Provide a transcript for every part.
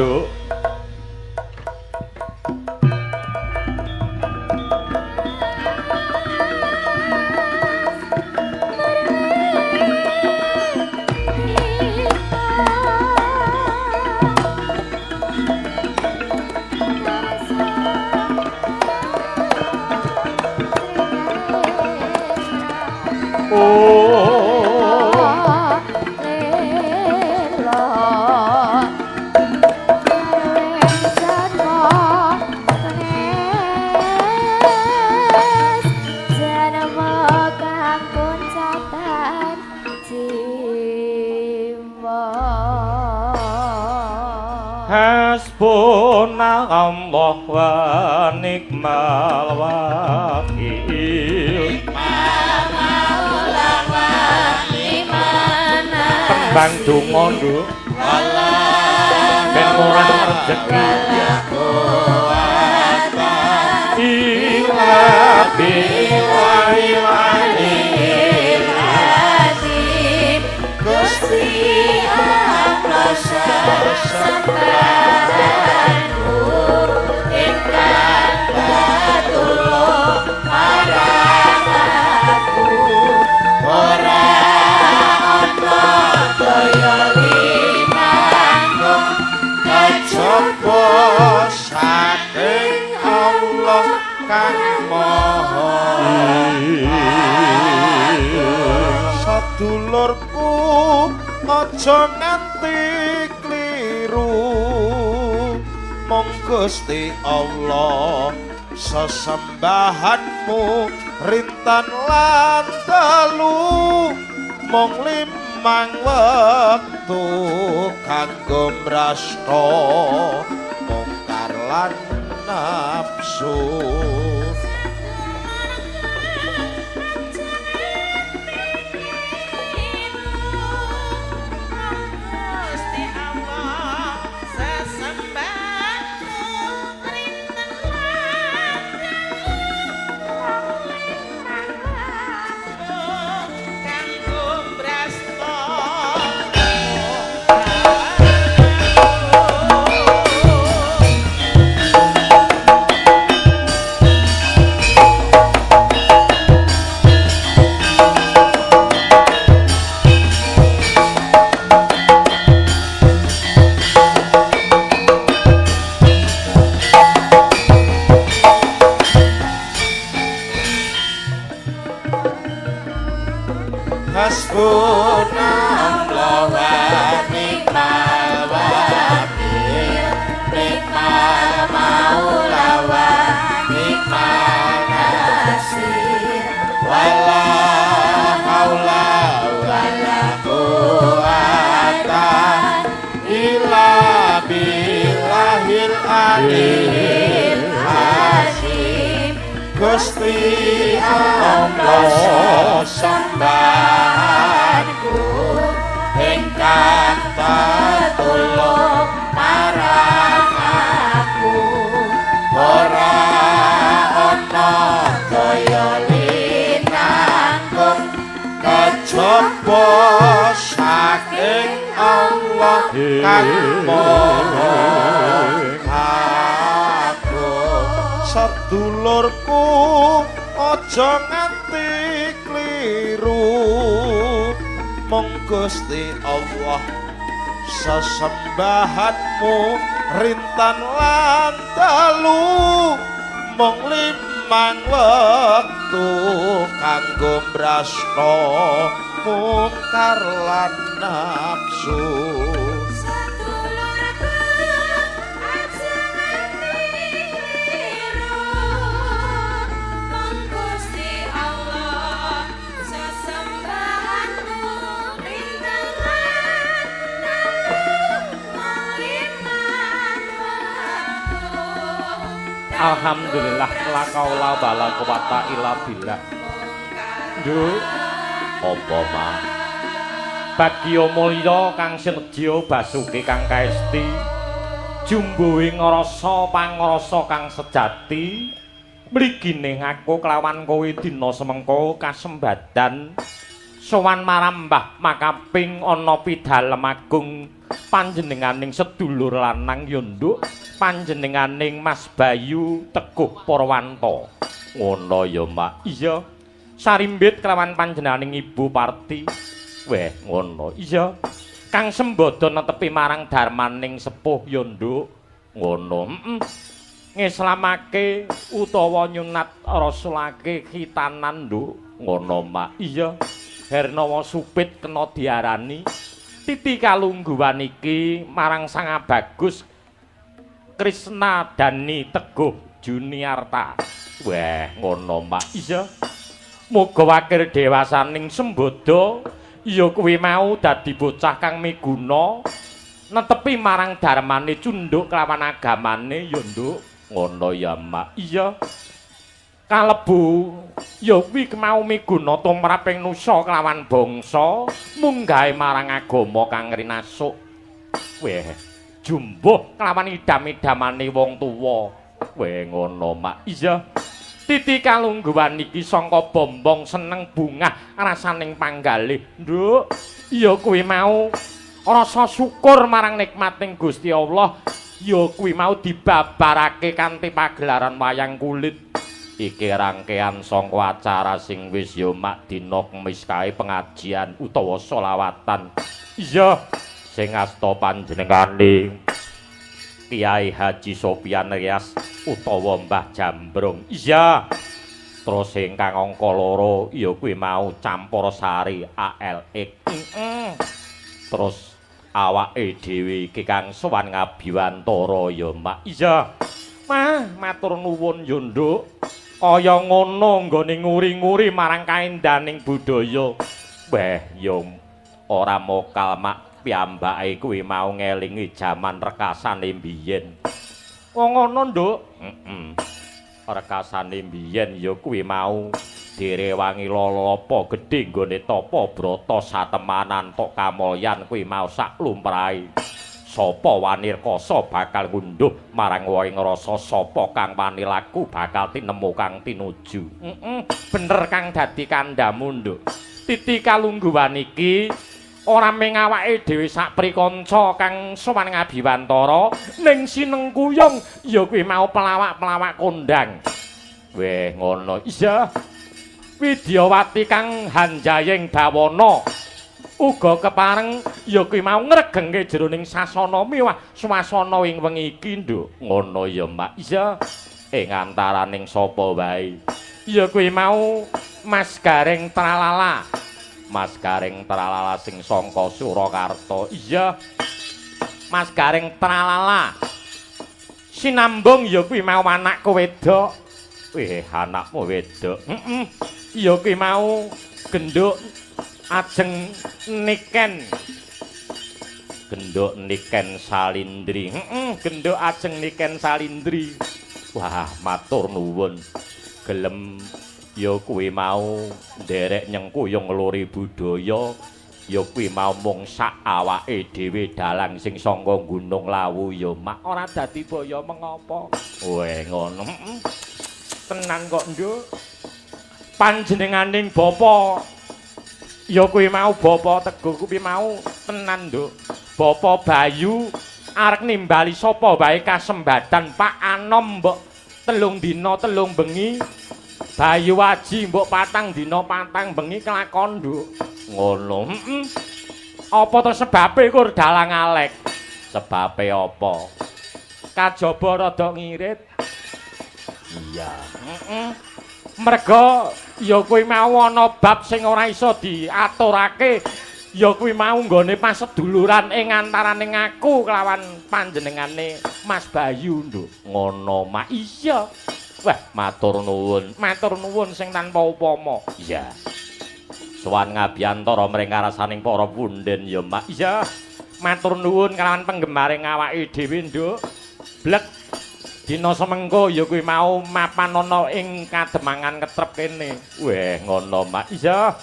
Nduk. Allah wa nikmal wakil tembang donga nduk ben murah rezeki ilahi wa ilahi Gusti Allah sembahanku ingkang patulung marang aku ora ana daya linanggung kejaba saking Allah kang maha sadulurku aja nganti kliru mong Gusti Allah sesembahanmu rintan lan telu mong limang wektu kanggo mrasta mungkar lan nafsu Gusti Allah sembahanku ingkang patulung marang aku ora ana daya linanggung kejaba saking Allah kang maha sadulurku aja nganti kliru mong Gusti Allah sesembahanmu rintan lan telu mong limang wektu kanggo mrasta mungkar lan nafsu Alhamdulillah la kaula bala quwata illa billah. Nduk, apa mah? Bagya mulya Kang Sinedya Basuki Kang Kaesti, jumbuhing ngrasa pangrasa kang sejati, mligine aku kelawan kowe dina semengko kasembadan sowan marang Mbah Makaping ana pidalem agung panjenenganing sedulur lanang ya nduk panjenenganing Mas Bayu Teguh Purwanto ngono ya Mak iya sarimbit kelawan panjenenganing Ibu Parti weh ngono iya kang sembodo netepi marang darmaning sepuh ya nduk ngono ngeslamake utawa nyunat rasulake khitanan nduk ngono Mak iya Hernawa Supit kena diarani titi kalungguhan iki marang Sang Bagus Krisna Dani Teguh Juniarta weh ngono Mak iya muga wakil dewasaning sembodo ya kuwi mau dadi bocah kang miguna netepi marang darmane cunduk kelawan agamane ya nduk ngono ya Mak iya kalebu ya kuwi mau miguna tumraping nusa kelawan bangsa munggahe marang agama kang rinasuk weh jumbuh kelawan idam-idamane wong tuwa weh ngono Mak iya titi kalungguhan iki sangka bombong seneng bungah rasaning panggalih nduk ya kuwi mau rasa syukur marang nikmating Gusti Allah ya kuwi mau dibabarake kanthi pagelaran wayang kulit iki rangkean sangka acara sing wis ya Mak dina Kemis kae pengajian utawa selawatan iya sing asta panjenengane Kiai Haji Sopyan Rias utawa Mbah Jambrong iya terus ingkang angka 2 ya kuwi mau Campursari ALX terus awake dhewe iki kang sowan ngabiwantara ya Mak iya mah matur nuwun ya nduk kaya ngono nggone nguri-nguri marang kaendaning budaya weh ya ora mokal Mak piyambake kuwi mau ngelingi jaman rekasane mbiyen wong ngono nduk rekasane mbiyen ya kuwi mau direwangi lolopo gedhe nggone tapa brata satemanan tok kamulyan kuwi mau sak lumrahe sapa wani rekoso bakal ngunduh marang wae ngrasa sapa kang wani laku bakal tinemu kang tinuju bener kang dadi kandhamu nduk titi kalungguhan iki ora mung awake dhewe sak prikanca kang sowan ngabiwantara ning sinengkuyung ya kuwi mau pelawak-pelawak kondang weh ngono iya Widyawati kang Hanjayeng Dawana uga kepareng ya kuwi mau ngregengke jroning sasana miwah swasana ing wengi iki nduk ngono ya Mak iya ing antaraning sapa wae ya kuwi mau Mas Gareng Tralala Mas Gareng Tralala sing sangka Surakarta iya Mas Gareng Tralala sinambung ya kuwi mau anakku wedok weh anakmu wedok iya kuwi mau genduk ajeng Niken genduk Niken Salindri genduk ajeng Niken Salindri wah matur nuwun gelem ya kuwi mau nderek nyengkuyung lori budaya ya kuwi mau mung sak awake dhewe dalang sing saka Gunung Lawu ya Mak ora dadi boyo mengapa weh ngono tenan kok nduk panjenenganing bapa ya kuwi mau bapa Teguh kuwi mau tenan nduk bapa Bayu arek nimbali sapa wae kasembadan Pak Anom mbok 3 dina 3 bengi Bayu Waji mbok 4 dina 4 bengi kelakon nduk ngono apa to sebabe kur dalang alek sebabe apa kajaba rada ngirit iya merga ya kuwi mau ana bab sing ora iso diaturake ya kuwi mau nggone paseduluran ing antaraning aku kelawan panjenengane Mas Bayu nduk ngono Mak iya wah matur nuwun sing tanpa upama iya sowan ngabiantara mring karasaning para punden ya Mak iya matur nuwun kelawan penggemaring awake dhewe nduk blek dina semengko ya kuwi mau mapan ana ing Kademangan Ketrep kene weh ngono Mak iya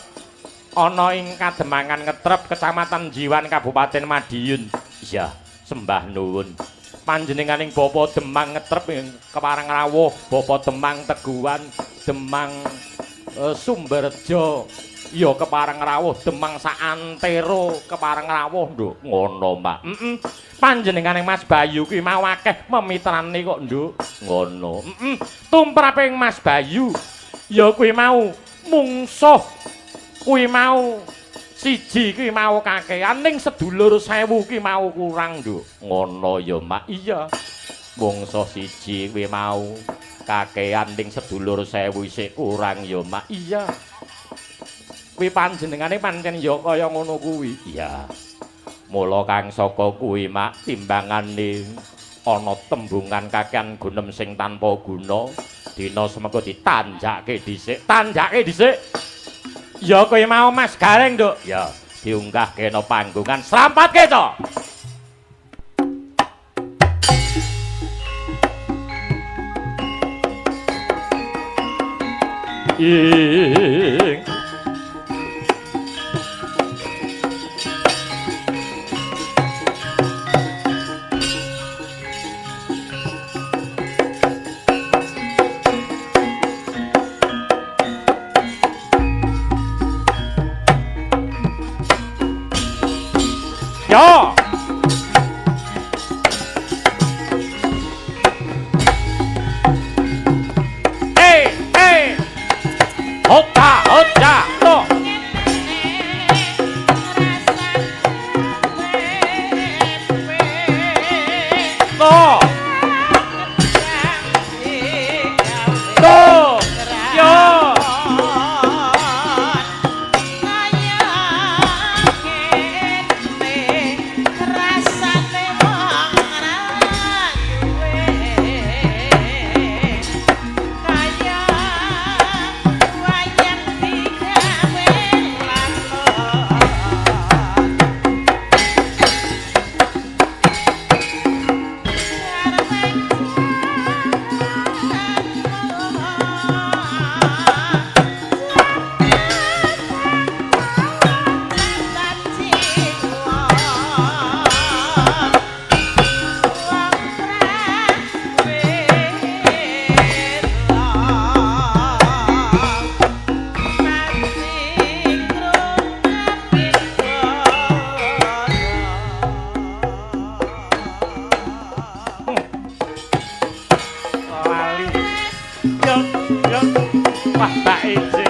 ana ing Kademangan Ketrep Kecamatan Jiwan Kabupaten Madiun iya sembah nuwun panjenenganing Bapa Demang Ngetrep kepareng rawuh Bapa Demang Teguhan Demang Sumberjo ya kepareng rawuh Demang saantero kepareng rawuh Nduk. Ngono, Mbak. Panjenengane Mas Bayu kuwi mau akeh memitrane kok, Nduk. Ngono. Tumraping Mas Bayu ya kuwi mau mungsuh kuwi mau siji kuwi mau kakehan ning sedulur 1000 kuwi mau kurang, Nduk. Ngono ya, Mak. Iya. Mungsuh siji kuwi mau kakehan ning sedulur 1000 isih kurang ya, Mak. Iya. Kuwi panjenengane pancen ya kaya ngono kuwi. Iya. Mula kang saka kuwi Mak timbangane ana tembungan kakehan gunem sing tanpa guna dina semengko ditanjake dhisik. Tanjake dhisik. Ya kowe mau Mas Gareng, Nduk. Ya, diunggahke no panggungan. Slampatke to. Ing Yo. Hey, hey. Hoja, hoja, to. To. To. Yo. Wah, Mbak Ece.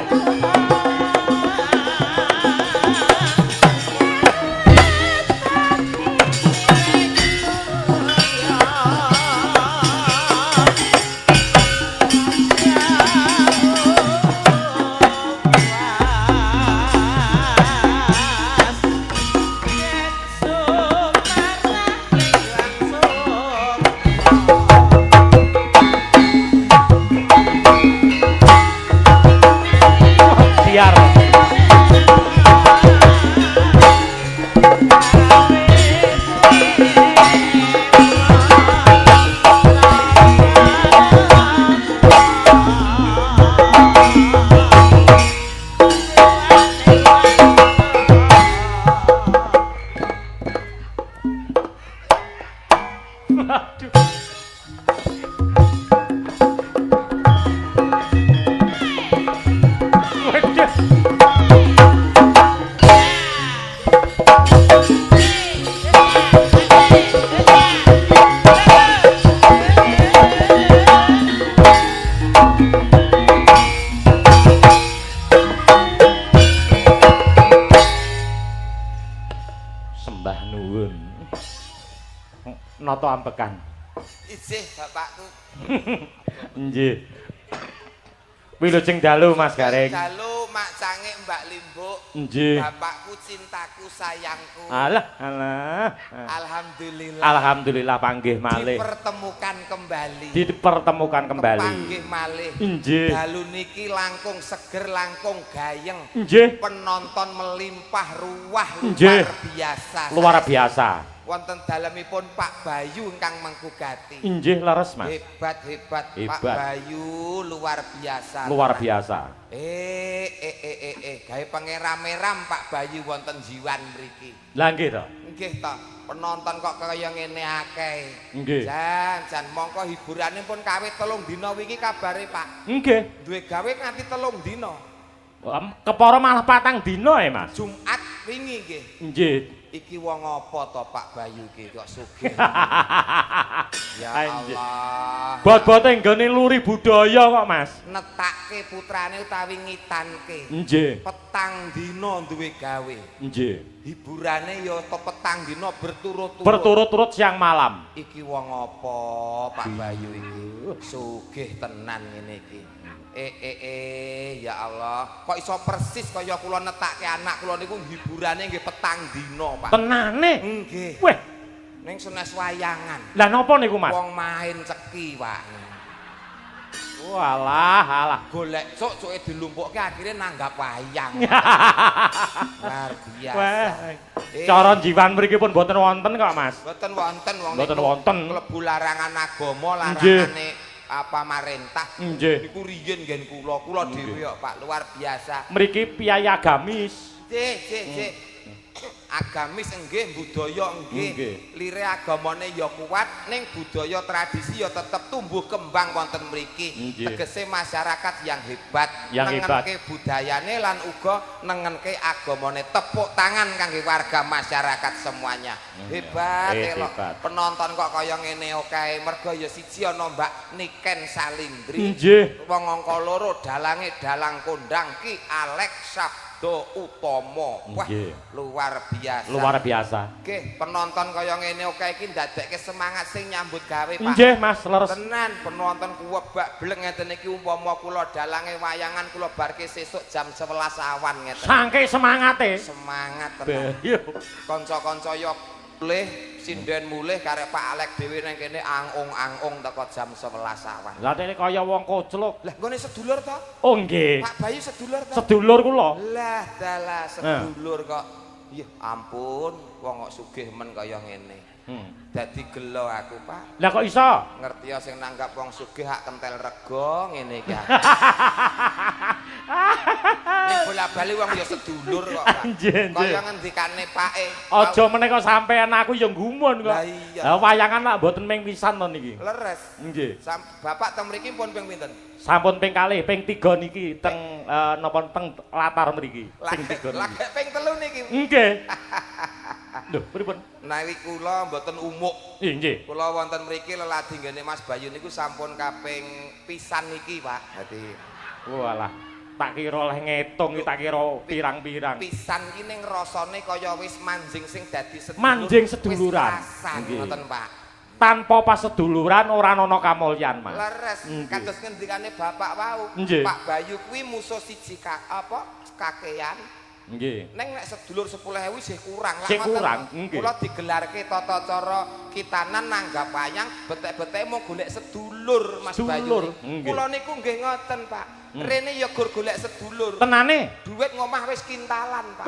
Nata ambekan. Isih bapakku. Nggih. Wilujeng dalu Mas Gareng. Dalu Mak Cangik Mbak Limbuk. Nggih. Bapakku cintaku sayangku. Alah, alah. Alhamdulillah. Alhamdulillah panggih malih. Dipertemukan kembali. Panggih malih. Nggih. Dalu niki langkung seger, langkung gayeng. Nggih. Penonton melimpah ruah Nggih. luar biasa. Luar biasa. Wonten dalemipun Pak Bayu ingkang menggugati. Inggih leres, Mas. Hebat. Pak Bayu luar biasa. Luar biasa. Gawe pengeram-eram Pak Bayu wonten jiwan mriki. Lah nggih to. Nggih to. Penonton kok kaya ngene akeh. Nggih. Jan mongko hiburane pun kawit 3 dina wingi kabare, Pak. Nggih. Duwe gawe nganti 3 dina. Kepara malah 4 dina ya, Mas. Jumat wingi nggih. Nggih. Iki wong apa to Pak Bayu iki kok sugih. Ya Allah. Bot-bote nggone luri budaya kok, Mas. Netake putrane utawi ngitanke. Nggih. Petang dina duwe gawe. Nggih. Hiburane ya to petang dina berturut-turut. Berturut-turut siang malam. Iki wong apa Pak Bayu iki? Sugih tenan ngene iki. Ya Allah, kok iso persis kaya kula netake anak kula niku hiburane nggih petang dina, Pak. Tenane? Nggih. Weh, ning senes wayangan. Lah napa niku, Mas? Wong main ceki, Pak. Walah, alah. Golek cuk-cuke dilumpukke akhire nanggap wayang. Luar biasa. Wah. Cara jiwan mriki pun boten wonten kok, Mas. Boten wonten wong niku. Boten wonten. Klebu larangan agama, larangane apa marentah. Nggih. Niku riyen nggen kula dhewe kok, Pak, luar biasa. Mriki piyai agamis. Cek. Agamis nggih, budaya nggih. Lire agamane ya kuat, ning budaya tradisi ya tetep tumbuh kembang wonten mriki. Tegese masyarakat yang hebat, nengenke budayane lan uga nengenke agamane. Tepuk tangan kangge warga masyarakat semuanya. Hebat elok. Penonton kok kaya ngene kae, mergo ya siji ana Mbak Niken Salindri. Nggih. Wong angka 2 dalange dalang kondang Ki Alex Utomo. Wah, luar biasa. Luar biasa. Nggih, penonton kaya ngene kae iki ndadekke semangat sing nyambut gawe, Pak. Nggih, Mas, leres. Tenan, penonton kuwebak bleng ngeten iki umpama kula dalange wayangan kula barke sesuk jam 11 awan ngeten. Sangke semangate. Semangat tenan. Kanca-kanca yo mulih sinden mulih karek Pak Alek dhewe nang kene angung-angung teko jam 11 awan. Lah dene kaya wong kocluk. Lah nggone sedulur to? Oh nggih. Pak Bayu sedulur to? Sedulur kula. Lah dalah sedulur kok. Ya ampun, wong kok sugih men kaya ngene. Dadi gelo aku, Pak. Lah kok iso? Ngerti ya sing nanggap wong sugih hak kentel rego ngene iki. Nek bola-bali wong ya sedulur kok, Pak. Kaya ngendikane pake. Aja meneh kok sampean aku ya gumun kok. Lah iya. Lah wayangan lak mboten ping pisan to niki. Leres. Nggih. Bapak teng mriki pun ping pinten? Sampun ping kalih, ping 3 niki teng napa teng latar mriki. Ping 3 niki. Lagi ping 3 niki. Nggih. Lho, pripun? Nawi kula mboten umuk. Nggih. Kula wonten mriki leladi nggene Mas Bayu niku sampun kaping pisan niki, Pak. Dadi walah, tak kira oleh ngitung iki tak kira pirang-pirang. Pisan iki ning rasane kaya wis manjing sing dadi sedulur. Manjing seduluran. Nggih. Ngoten, Pak. Tanpa paseduluran ora ana kamulyan, Mas. Leres, kados ngendikane Bapak wau. Pak Bayu kuwi musuh siji kakean. Nggih. Neng nek sedulur 10.000 isih kurang. Sih kurang, nggih. Kula digelarke tata cara kitanan nanggap wayang, betek-betek mau golek sedulur Mas Bayu. Kula niku nggih ngoten, Pak. Rene ya gur golek sedulur. Tenane? Duit ngomah wis kintalan, Pak.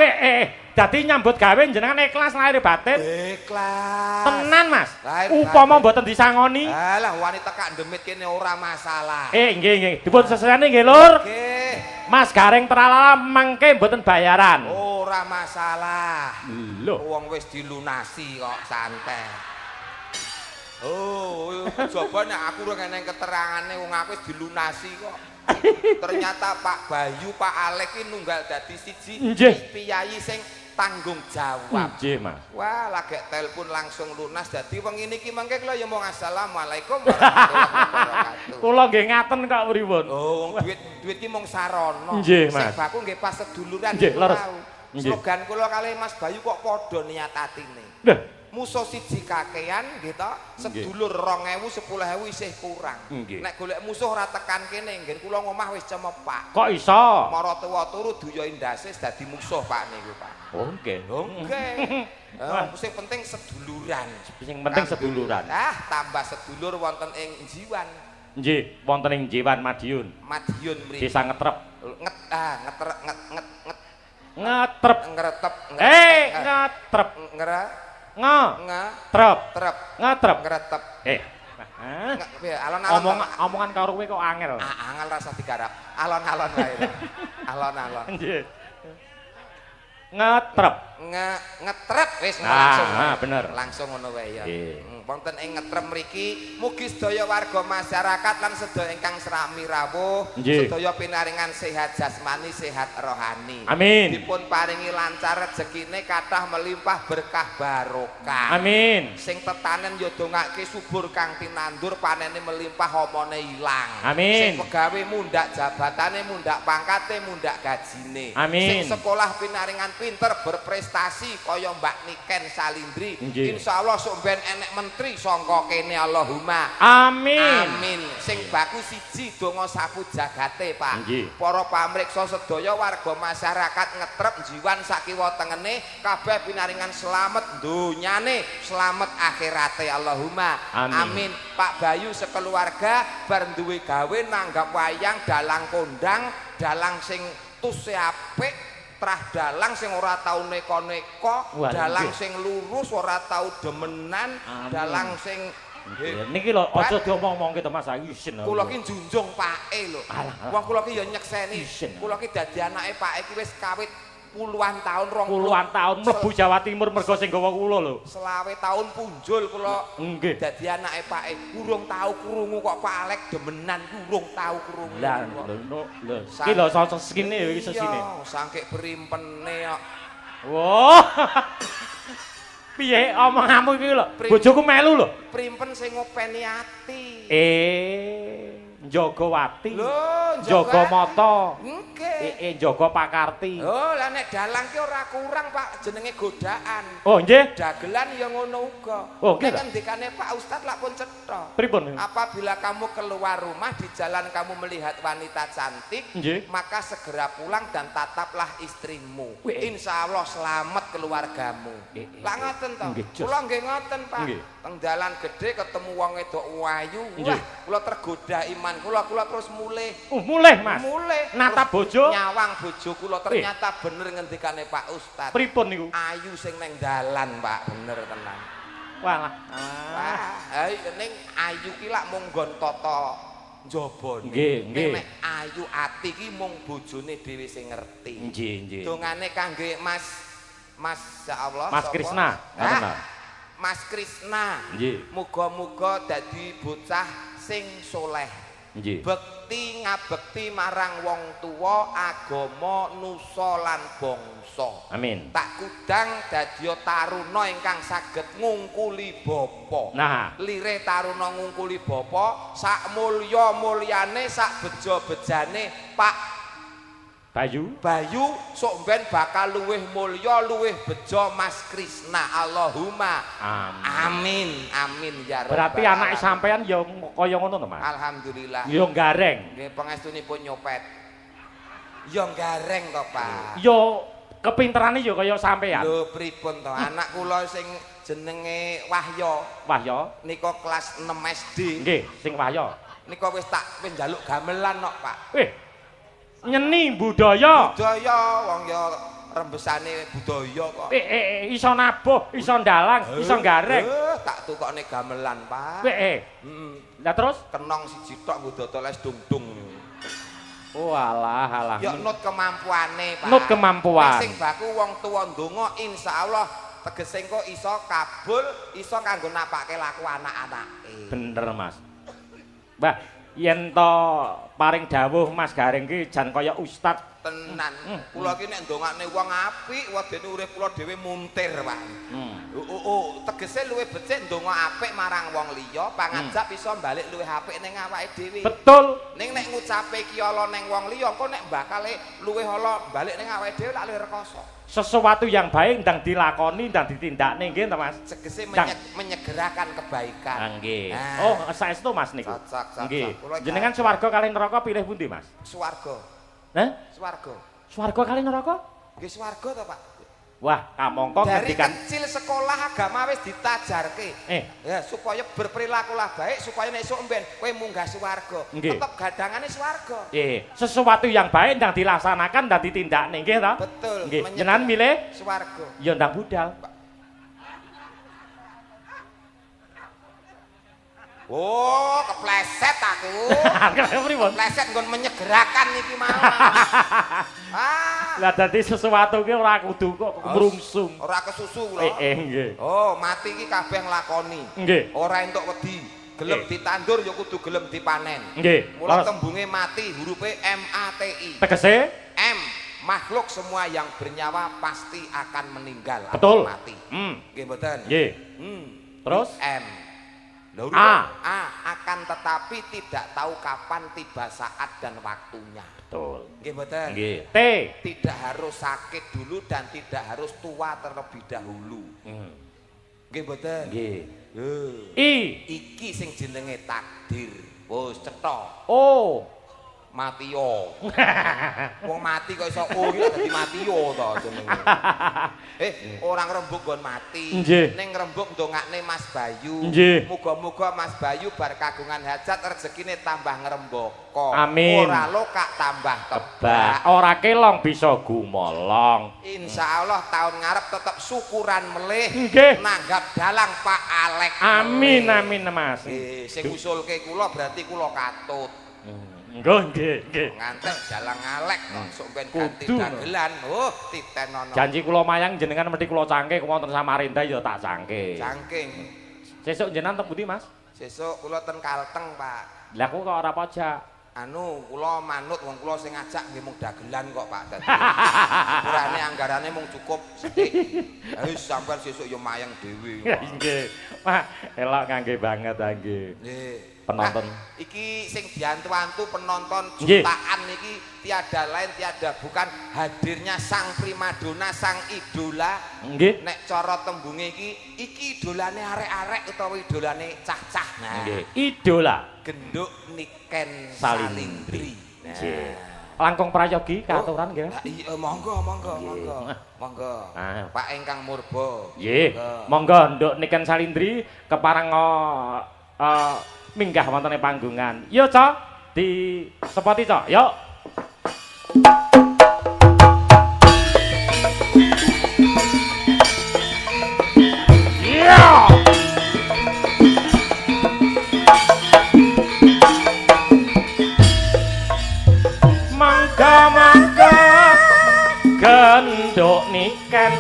Dadi nyambut gawe jenengan ikhlas lahir batin? Ikhlas. Tenan, Mas. Upama mboten disangoni? Alah, wani tekak ndemit kene ora masalah. Nggih. Dipun seseyane nggih, Lur. Nggih. Mas Gareng Tralala mengke mboten bayaran. Ora masalah. Lho, wong wis dilunasi kok santai. Oh, coba nek aku ora ngene keterangane wong aku wis dilunasi kok. Ternyata Pak Bayu, Pak Alek iki nunggal dadi siji piyai sing tanggung jawab. Nggih, Mas. Wah, lagi telepon langsung lunas dadi wengi niki mengke kula ya mong assalamualaikum warahmatullahi wabarakatuh. Kula nggih ngaten kok pripun. Oh, duit ki mong sarana. Nggih, Mas. Sing baku nggih pas seduluran. Nggih, leres. Slogan kula kalih Mas Bayu kok padha niat atine. Lho, musuh siji kakean gitu, sedulur 2.000 10.000 isih kurang. Nek golek musuh ora tekan kene, nggen kula ngomah wis cemepak. Kok iso? Mara tuwa turu duya indasis dadi musuh Pak niku, Pak. Oke. Sing penting seduluran. Sing penting seduluran. Tambah sedulur wonten ing Jiwan. Nggih, wonten ing Jiwan Madiun. Madiun mriki. Desa Ngetrep. Ngetrep. Ngetrep. Ngetrep. Ngetrep. Ngretep. Omongan karo kowe kok angel. Angel rasa digarap. Alon-alon wae. Alon-alon. Nggih. Ngetrep. ngetrep wis langsung. Bener. Langsung ngono wae ya. Wonten ing ngetrep mriki mugi sedaya warga masyarakat lan sedaya ingkang srami rawuh sedaya pinaringan sehat jasmani sehat rohani. Amin. Dipun paringi lancar rezekine kathah melimpah berkah barokah. Amin. Sing tetanen ya dongake subur kang tinandur panene melimpah omone ilang. Amin. Sing pegawe mundak jabatane mundak pangkate mundak gajine. Amin. Sing sekolah pinaringan pinter berprestasi kaya Mbak Niken Salindri. Insyaallah sok ben enek menteri sangka kene Allahumma. Amin. Amin. Sing baku siji donga sapu jagate, Pak. Para pamriksa sedaya warga masyarakat ngetrep jiwan sakiwa tengene kabeh pinaringan slamet donyane, slamet akhirate Allahumma. Amin. Pak Bayu sekeluarga bar duwe gawe nanggap wayang dalang kondang, dalang sing tuse apik, trah dalang sing ora tau neko-neko, dalang sing lurus ora tau demenan, dalang sing niki lho aja diomong-omongke to Mas isin. Kula ki njunjung pake lho. Wong kula ki ya nyekseni. Kula ki dadi anake pake ki wis kawit puluhan tahun mlebu Jawa Timur mergo sing gawa kula lho. 20 tahun punjul kula dadi anake pake. Urung tau krungu kok Pak Alek demenan urung tau krungu. Lah lho iki lho sesine iki sesine. Sangke primpene kok. Wah. Piye omonganmu iki lho? Bojoku melu lho. Primpen sing ngopeni ati. Jogowati. Lho, Jaga Mata. Nggih. Jaga Pakarti. Oh, lah nek dalang ki ora kurang, Pak, jenenge godaan. Oh, nggih. Dagelan ya ngono uga. Oh, nggih. Nek ngendikane Pak Ustad lak pun cetha. Pripun? Apabila kamu keluar rumah di jalan kamu melihat wanita cantik, maka segera pulang dan tataplah istrimu. Insyaallah selamat keluargamu. Lah ngoten to. Kula nggih ngoten, Pak. Teng dalan gedhe ketemu wong wedok ayu. Wah, kula tergoda iman kula terus mulih. Mulih, Mas. Mulih. Nata bojo. Nyawang bojo kula ternyata bener ngendikane Pak Ustad. Pripun niku? Ayu sing neng dalan, Pak, bener tenan. Walah. Wah, ning ayu ki lak mung nggon tata njaba. Nggih. Nek ayu ati ki mung bojone dhewe sing ngerti. Nggih. Dongane kangge Mas insyaallah Mas Krisna. Mas Krisna. Muga-muga dadi bocah sing soleh. Bekti ngabekti marang wong tuwa, agama, nusa lan bangsa. Amin. Tak kudang dadi taruna ingkang saged ngungkuli bapa. Nah, lire taruna ngungkuli bapa, sak mulya-mulyane, sak beja-bejane Pak Bayu sok ben bakal luwih mulya luwih bejo Mas Krisna. Allahumma amin ya rabbal. Berarti anak sampean ya kaya ngono to, Mas? Alhamdulillah. Ya gareng. Nggih pangestunipun nyopet. Ya gareng to, Pak. Ya kepinterane ya kaya sampean. Lho pripun to? Anak kula sing jenenge Wahya. Nika kelas 6 SD. Nggih, sing Wahya. Nika wis njaluk gamelan kok, Pak. Nyeni budaya wong ya rembesane budaya kok. Iso nabuh, iso ndalang, iso gareng. Tak tukokne gamelan, Pak. Lah terus kenong siji tok nggodot les dungdung. Oh alah. Ya nut kemampuane, Pak. Nut kemampuan. Sing baku wong tuwa ndonga insyaallah tegese engko iso kabul, iso kanggo napake laku anak-anake. Bener, Mas. Mbah, yen to paring dawuh Mas Gareng ki jan kaya ustad tenan. Kula ki nek ndongakne wong apik, wedene urip kula dhewe muntir, Pak. Tegese luwih becik ndonga apik marang wong liya, pangajap iso balik luwih apik ning awake dhewe. Betul. Ning nek ngucape ki ala ning wong liya, engko nek bakale luwih ala balik ning awake dhewe lak luwih rekoso. Sesuatu yang baik ndang dilakoni, ndang ditindakne nggih to, Mas. Tegese menyegerakan kebaikan. Nggih. Oh, saestu Mas niku. Nggih. Cocok. Jenengan swarga kalih neraka pilih pundi, Mas? Swarga. Swarga. Swarga kalih neraka? Nggih swarga to, Pak. Wah, kamangka ngendikan dari kecil sekolah agama wis ditajarke. Ya, supaya berperilakulah baik supaya nek esuk mben kowe munggah swarga. Tetep gadangane swarga. Sesuatu yang baik ndang dilaksanakan ndang ditindakne nggih to? Betul. Nggih. Jenengan milih swarga. Ya ndang budal. Oh, kepleset aku. Kepleset nggon menyegerakan iki mau. Lah dadi sesuatu ki ora kudu kok ngrungsung. Ora kesusu lho. Nggih. Oh, mati iki kabeh nglakoni. Nggih. Ora entuk wedi. Gelem ditandur ya kudu gelem dipanen. Nggih. Mula tembunge mati hurufe MATI. Tegese M, makhluk semua yang bernyawa pasti akan meninggal atau mati. Nggih mboten? Nggih. Terus M. Huruf A akan tetapi tidak tahu kapan tiba saat dan waktunya. Betul. Nggih mboten? Nggih. T tidak harus sakit dulu dan tidak harus tua terlebih dahulu. Nggih mboten? Nggih. I iki sing jenenge takdir. Wis cetha. O Matio. Wong mati kok iso o iki dadi Matio to jenenge. Orang rembug nggon mati. Ning rembug ndongakne Mas Bayu. Muga-muga Mas Bayu bar kagungan hajat rezekine tambah ngrembaka. Amin. Ora lokak tambah tebak. Ora kelong bisa gumolong. Insyaallah tahun ngarep tetep syukuran melih. Nanggap dalang Pak Alek. Amin amin Mas. Sing usulke kula berarti kula katut. Nggih. Ngantek dalang Alek sok ben ganti dagelan. Titenono. Janji kula mayang jenengan mesti kula cangke wonten Samarinda ya tak cangke. Cangking. Sesuk jenengan teng pundi, Mas? Sesuk kula ten Kalteng, Pak. Lah kok ora pajak? Anu, kula manut wong kula sing ngajak nggih mung dagelan kok, Pak. Dadi urane anggarane mung cukup sithik. Wis sampean sesuk ya mayang dhewe. Nggih. Pak, elok kangge banget nggih. Nggih. Penonton. Iki sing diantu-antu penonton jutaan iki tiada lain tiada bukan hadirnya sang primadona, sang idola. Nggih. Nek cara tembunge iki idolane arek-arek utawa idolane cah-cah. Nah, nggih. Idola Genduk Niken Salindri. Nggih. Langkung prayogi katuran nggih. Iya, monggo. Pak ingkang murba. Nggih. Monggo Nduk Niken Salindri kepareng minggah wonten ing panggungan. Yo, Cok. Di sepoti, Cok. Yo. Yeah. Mangga genduk Niken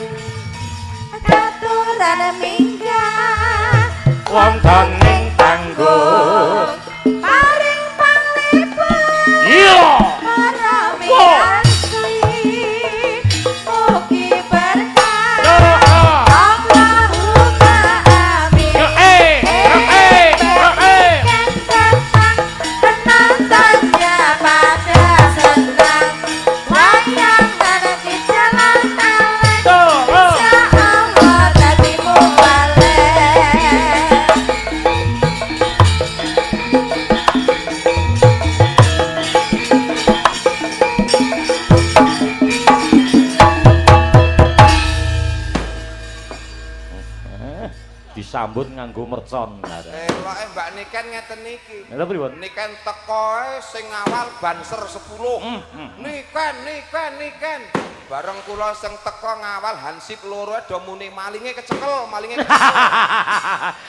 katuran minggah wonten ing tanggung paring panglipur iya para miarsi mugi berkah Allahumma amin penontonnya pada senang wayangan di jalan Alek insyaallah dadi mubalek. disambut nganggo mercon. Eloke Mbak Niken ngeten iki. Lha pripun? Niken tekoe sing awal banser 10. Niken. Bareng kula sing teko ngawal hansip loro do muni malinge kecekel.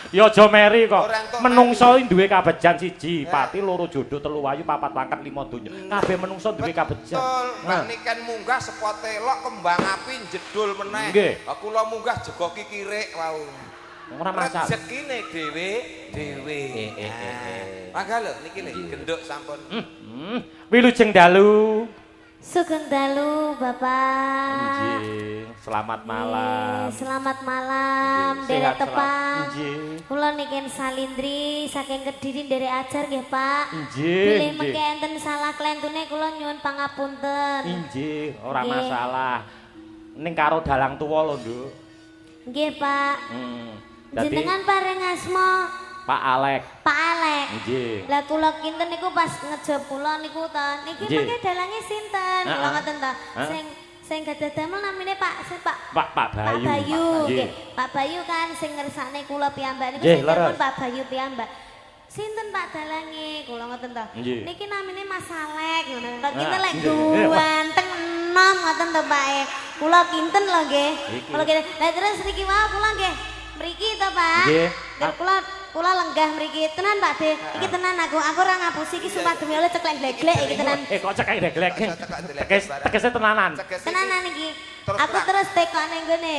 Ya aja meri kok. Menungso duwe kabejan siji, pati loro jodoh telu wayu papat pangkat 5 donya. Kabeh menungso duwe kabejan. Mbak Niken munggah sepot telok kembang api jedul meneh. Nggih. Kula munggah jego kikirik wau. Ora masalah. Rezekine dhewe. Mangga lho niki lho genduk sampun. Wilujeng dalu. Sugeng dalu Bapak. Nggih, selamat malam. Selamat malam, derek tepang. Nggih. Kula Niken Salindri saking Kediri nderek ajar nggih, Pak. Nggih. Bilih mengke enten salah klentune kula nyuwun pangapunten. Nggih, ora masalah. Ning karo dalang tuwa lho, Nduk. Nggih, Pak. Jenengan paring asma Pak Alek. Pak Alek. Nggih. Lah kula kinten niku pas ngejob kula niku ta. Niki mengke dalange sinten? Kula ngoten ta. Sing gadah damel namine Pak Bayu. Bayu. Nggih. Pak Bayu kan sing ngersakne kula piyambak niku Nggih, sinten Pak Bayu piyambak. Sinten Pak dalange? Kula ngoten ta. Niki namine Mas Alek ngono. Kula kinten lek ganteng enom ngoten to Pak. Kula kinten lho nggih. Kula kinten. Lah terus niki wae kula nggih mriki to Pak. Nggih. Dan kula kula lenggah mriki tenan Pak De. Iki tenan aku ora ngapusi iki sumpah demi Allah ceklek glek iki tenan. Kok ceklek glek. Tegese tenanan. Tenanan iki. Aku terus tekone nggone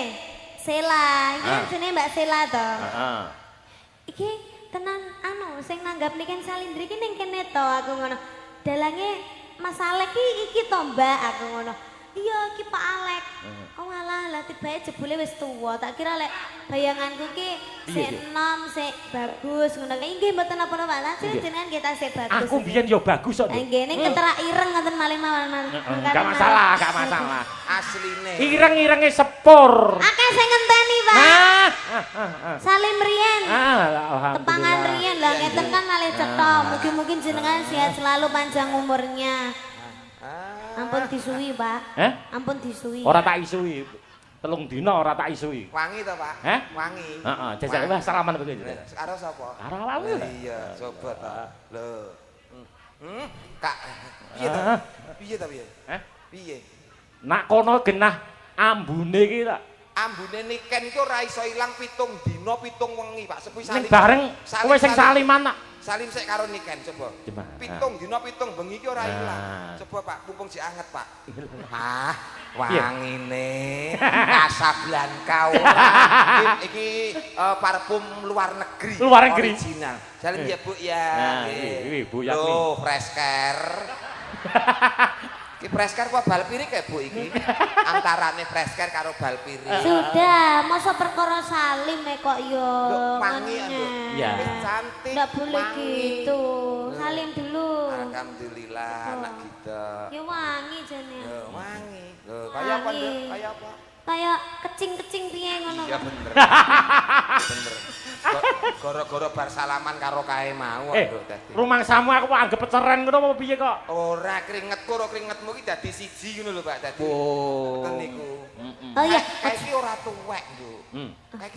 Sela. Iki jenenge Mbak Sela to. Heeh. Iki tenan anu sing nanggap niken Salindri iki ning kene to aku ngono. Dalange masalah iki to Mbak aku ngono. Iya iki Pak Alek. Oh alah lah tibae jebule wis tuwa. Tak kira lek bayanganku ki sik enom, sik bagus ngono. Nggih mboten napa-napa lah. Jenengan kita sik bagus. Aku biyen yo bagus kok. Nggih ning keterak ireng ngoten malih mawon. Enggak masalah, enggak masalah. Asline. Ireng-irenge sepur. Akeh sing ngenteni, Pak. Salim riyen. Tepangan riyen lah ngeten kan malih cetha. Mugi-mugi jenengan sehat selalu panjang umurnya. Ampun disuwi, Pak. Ampun disuwi. Ora tak isui. 3 dina ora tak isui. Wangi to, Pak? Wangi. Heeh, jajal wah salaman kowe. Karo sapa? Karo awakmu. Iya, coba ta. Lho. Kak, piye to? Piye to piye? Piye? Nak kono genah ambune iki tak. Ambune niken iki ora iso ilang 7 dina 7 wengi, Pak. Sepuh salim. Ning bareng kowe sing saliman nak. Salim sik karo niken coba. 7 dina 7 bengi iki ora ilang. Coba Pak, mumpung sik anget, Pak. Wangine Casablanca ora. Iki parfum luar negeri. Luar negeri. Original. Salim ya, Bu ya. Nggih, Bu Yakni. Loh, Fresker. Iki Fresker apa Balpiri kayak Bu iki? Antarane Fresker karo Balpiri. Sudah, masa perkara Salim kok yo. Wangi ya. Cantik. Enggak boleh gitu. Salim dulu. Alhamdulillah anak kita. Ya wangi jane. Wangi. Loh, kaya apa, Nduk? Kaya apa? Kayak kecing-kecing piye ngono. Iya bener. Bener. Gara-gara bar salaman karo kae mau Nduk dadi. Rumangsamu aku kok anggap peceren ngono apa piye kok? Ora keringetku karo keringetmu iki dadi siji ngono lho Pak dadi. Ten niku. Oh iya, kae iki ora tuwek, Nduk.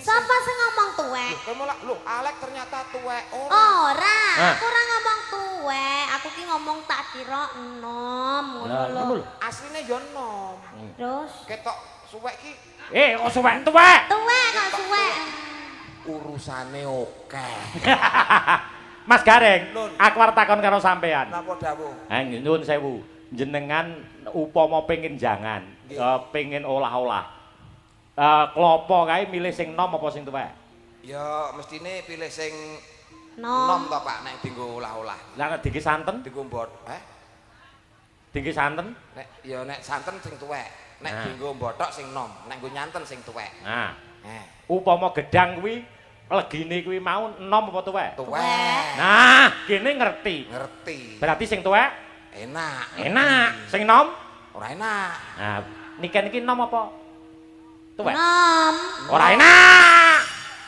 Sapa sing ngomong tuwek? Kowe malah lho Alek ternyata tuwek. Ora, aku ora ngomong tuwek. Aku ki ngomong tak kira enom ngono lho. Asline yo enom. Terus Ketok suwek ki. Kok suwek tuwek? Tuwek kok suwek. Urusane oke. Mas Gareng, aku arep takon karo sampean. Napa dawuh? Nyuwun sewu. Jenengan upama pengin jangan, pengin olah-olah. Klopo kae milih sing nom apa sing tuwek? Ya mestine pilih sing nom to Pak nek dienggo olah-olah. Lah nek diki santen? Dienggo mbot. Diki santen? Nek santen sing tuwek. Nek dienggo mbotok sing nom, nek nggo nyanten sing tuwek. Nah. Upama gedang kuwi legine kuwi mau nom apa tuwek? Tuwek. Nah, kene ngerti. Ngerti. Berarti sing tuwek enak. Enak. Sing nom ora enak. Nah, niken iki nom apa? Tuwek. Nom. Ora enak.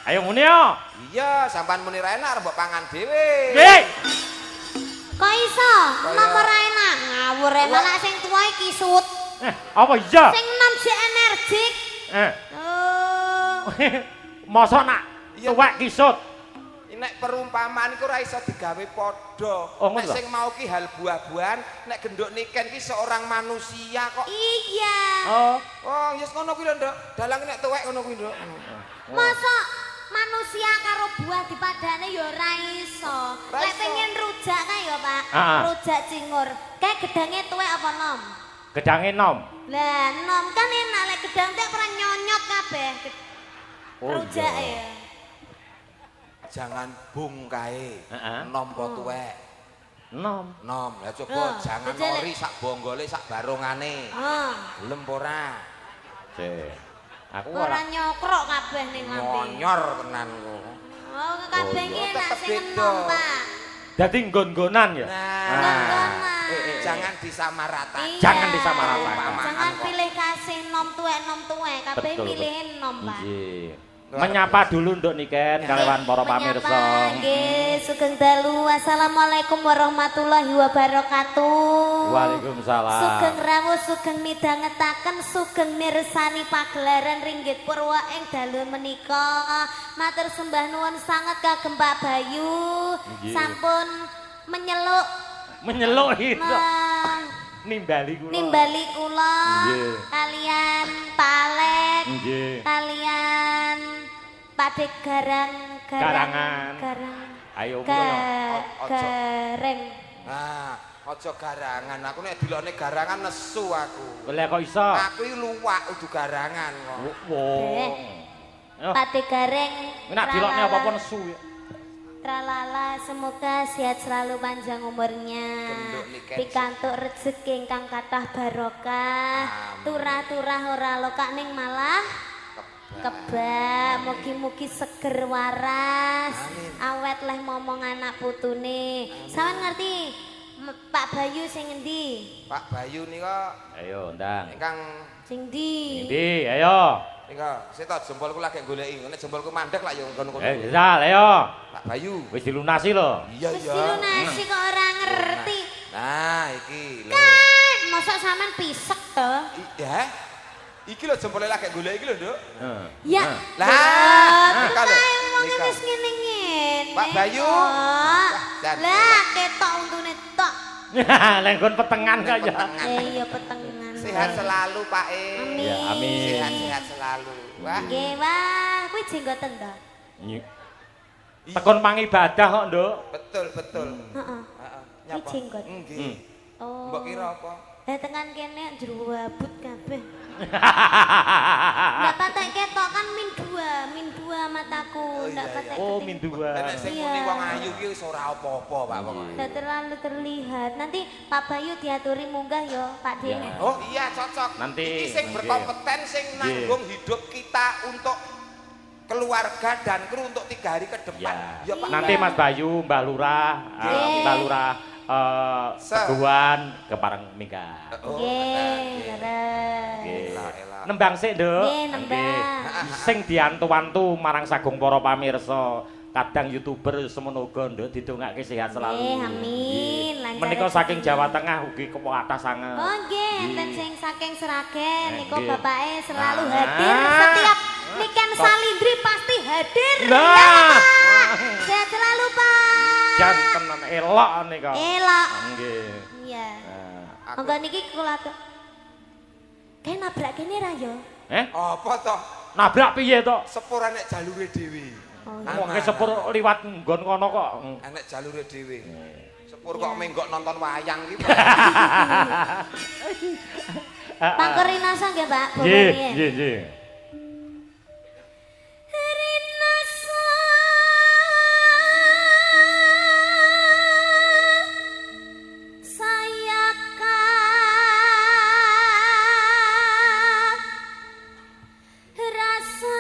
Ayo ngene yo. Iya, sampean muni ra enak mbok pangan dhewe. Nggih. Kok iso? Nom ora enak. Ngawur malah sing tuwa iki kisut. Apa iya? Sing nom sik energik. Masa nak tuwek kisut. Nek perumpamaan iku ora iso digawe padha. Nek sing mau ki hal buah-buahan, nek genduk niken ki seorang manusia kok. Iya. Oh, yes ngono kuwi lho, Nduk. Dalang nek tuwek ngono kuwi, Nduk. Masa manusia karo buah dipadane ya ora iso. Lek pengen rujak kae ya, Pak. Rujak cingur. Kae gedange tuwek apa nom? Gedange nom. Lah, nom kan enak lek gedang tek ora nyonyot kabeh. Rujak ya. Jangan bung kae. Nom apa tuwek? Nom. Nom. Lah coba jangan ori sak bonggole sak barongane. Gelem ora? Aku ora nyokrok kabeh ning lambe. Nyor tenan kok. Oh, kabeh iki enak sing enom, Pak. Dadi nggon-nggonan ya. Nggon-nggonan. Jangan disamaratakan. Jangan disamaratakan. Jangan pilih kasih nom tuwek, kabeh milih nom, Pak. Nggih. Menyapa dulu Nduk Niken kalian para pamirsa. Nggih, sugeng dalu. Assalamualaikum warahmatullahi wabarakatuh. Waalaikumsalam. Sugeng rawuh, sugeng midhangetaken, sugeng mirsani pagelaran Ringgit Purwa ing dalu menika. Matur sembah nuwun sanget kagem Pak Bayu. Sampun menyeluk itu. Nimbali kula kalian Pak Alek, kalian Pak Pakde Garangan. Ayo gareng. Nah, aja garangan. Aku nek dilokne garangan nesu aku. Lah kok iso? Aku iki luwak udu garangan kok. Wong. Pakde gareng. Nek dilokne apa-apa nesu ya. Tralala, semoga sehat selalu panjang umurnya. Pikantuk rezeki ingkang kathah barokah. Turah-turah ora lokak ning malah kebak. Mugi-mugi seger waras. Awet leh momong anak putune. Sampeyan ngerti Pak Bayu sing endi? Pak Bayu nika. Ayo ndang. Ingkang Sing ndi? Endi? Ayo. Nika, sita jempolku lagi goleki. Nek jempolku mandek lak ya ngono-ngono. Sal, ayo. Pak Bayu. Wis dilunasi lho. Iya, Wis dilunasi kok ora ngerti. Nah, iki lho. Mosok sampean pisek to? Ya. Iki lho jempole lagi goleki iki lho, Nduk. Ya. Lah, nika lho. Wong wis ngene-ngene. Pak Bayu. Lah, ketok untune tok. Lah nggon petengan kok ya. Iya petengan. Sehat selalu, Pak E. Amin. Ya, amin. Sehat-sehat selalu. Wah. Nggih, wah, kuwi jenggoten to. Tekon pangibadah kok, Nduk. Betul. Heeh. Heeh. Kuwi jenggot. Nggih. Oh. Mbok kira apa? Lah tekan kene jero abut kabeh. Ndak patek ketok kan min 2 mataku. Ndak patek. Oh, min 2. Nek sing muni wong ayu ki wis ora apa-apa, Pak pokoke. Ndak terlalu terlihat. Nanti Pak Bayu diaturi munggah yo, Pak De. Oh, iya cocok. Nanti iki sing berkompeten sing nanggung hidup kita untuk keluarga dan kru untuk 3 hari ke depan. Ya, Pak. Nanti Mas Bayu, Mbah Lurah, Mbah Lurah Teguhan kepareng minggat. Nggih, leres. Nggih. Nembang sik, Nduk. Nggih, nembang. Sing diantu-antu marang sagung para pamirsa, kadang YouTuber semono uga, Nduk, didongake sehat selalu. Nggih, amin. Lancar. Menika saking Jawa Tengah ugi kepo atas sanget. Oh nggih, enten sing saking Sragen niku Nggih. bapake selalu hadir setiap niken Salindri pasti hadir. Nah. Ya, Pak. Sehat selalu, Pak. Jantenan elok nika. Elok. Nggih. Iya. Nah. Monggo niki kula kae nabrak kene ra yo? Apa toh? Nabrak piye to? Sepur nek jalure dhewe. Oh, Wong ke sepur liwat nggon kono kok. Enek jalure dhewe. Sepur kok menggok nonton wayang iki. Pangker Rinasa nggih, Pak? Nggih. Rinasa sayaka rasa